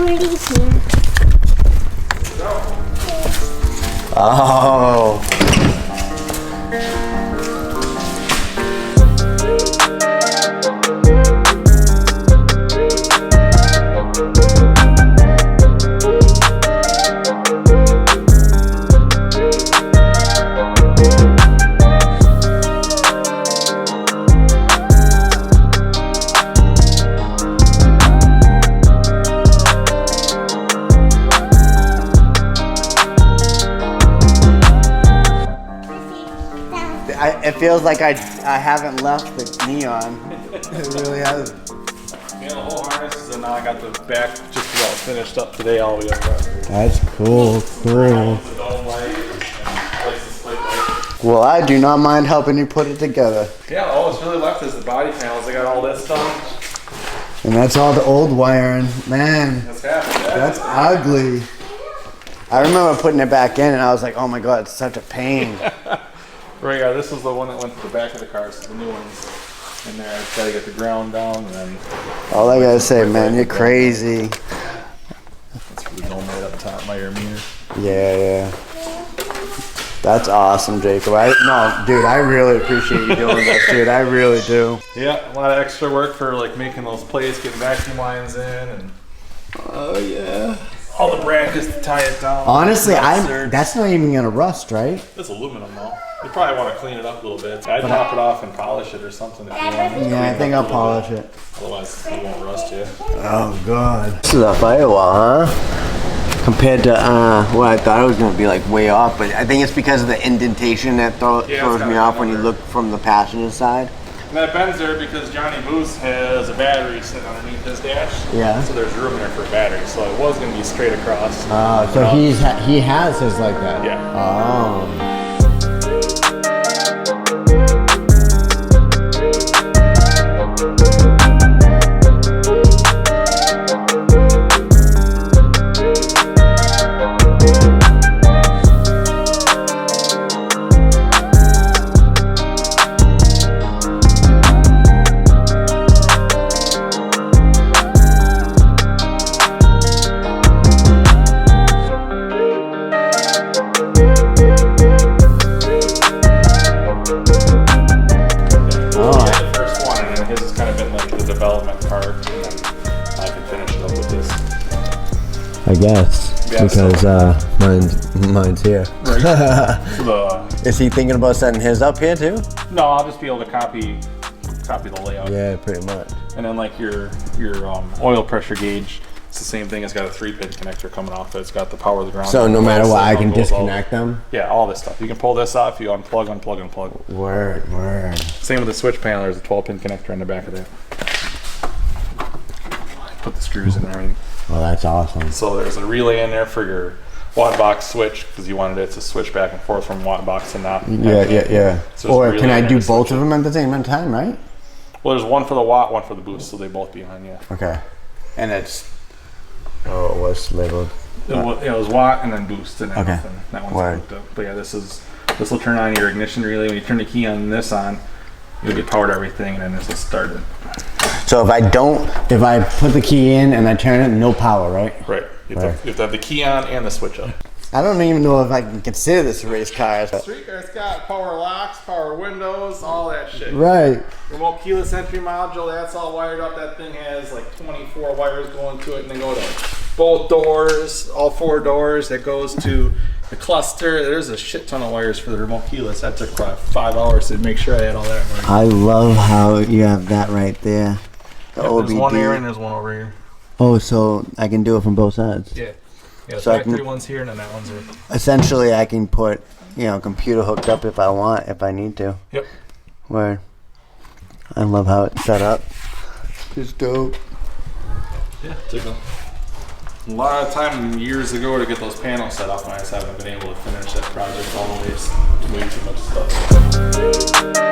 Somebody's here. Oh. It feels like I haven't left the neon. It really has. Yeah, the whole harness, so now I got the back just about finished up today all the way up. That's cool, cool. Well, I do not mind helping you put it together. Yeah, all that's really left is the body panels. I got all this done. And that's all the old wiring. Man, That's ugly. I remember putting it back in and I was like, oh my God, it's such a pain. Right, yeah, this is the one that went to the back of the car, so the new one's in there. I gotta get the ground down and then... All I gotta say, man, you're crazy. That's for the dome right up top, my air meter. Yeah. That's awesome, Jacob. No, dude, I really appreciate you doing this, dude. I really do. Yeah, a lot of extra work for like making those plates, getting vacuum lines in, and... Oh, yeah. All the brackets to tie it down. Honestly, that's not even gonna rust, right? It's aluminum though. You probably want to clean it up a little bit. I'd top it off and polish it or something if you want. Yeah, I think I'll polish it. Otherwise, it won't rust you. Oh, God. This is a firewall, huh? Compared to what I thought it was gonna be like way off, but I think it's because of the indentation that throws me off when you look from the passenger side. And that bends there because Johnny Moose has a battery sitting underneath his dash. Yeah. So there's room there for a battery. So it was going to be straight across. So he has his like that? Yeah. Oh. I guess, yeah, because mine's here. Right. Is he thinking about setting his up here too? No, I'll just be able to copy the layout. Yeah, pretty much. And then like your oil pressure gauge, it's the same thing. It's got a 3-pin connector coming off it. It's got the power of the ground. So no matter what, I can disconnect them? Yeah, all this stuff. You can pull this off, you unplug. Word. Same with the switch panel. There's a 12-pin connector in the back of that. Put the screws in there. Oh, that's awesome. So there's a relay in there for your watt box switch because you wanted it to switch back and forth from watt box to not. Yeah. So or can I do both of them at the same time, right? Well, there's one for the watt, one for the boost, so they both be on, yeah. Okay. And it's... Oh, it was labeled. It was watt and then boost and everything. Okay. That one's hooked up. But yeah, this will turn on your ignition relay. When you turn the key on this on, you'll get power to everything, and then this will start it. So if I put the key in and I turn it, no power, right? Right. You have to have the key on and the switch up. I don't even know if I can consider this a race car. Street car's got power locks, power windows, all that shit. Right. Remote keyless entry module, that's all wired up. That thing has like 24 wires going to it, and they go to both doors, all 4 doors. That goes to the cluster. There's a shit ton of wires for the remote keyless. That took probably 5 hours to make sure I had all that right. I love how you have that right there. There's one here and there's one over here. Oh, so I can do it from both sides. Yeah. Yeah, so factory one's here and then that one's here. Essentially, I can put, computer hooked up if I need to. Yep. Where I love how it's set up. It's dope. Yeah, took a lot of time years ago to get those panels set up, and I just haven't been able to finish that project all the way. Way too much stuff.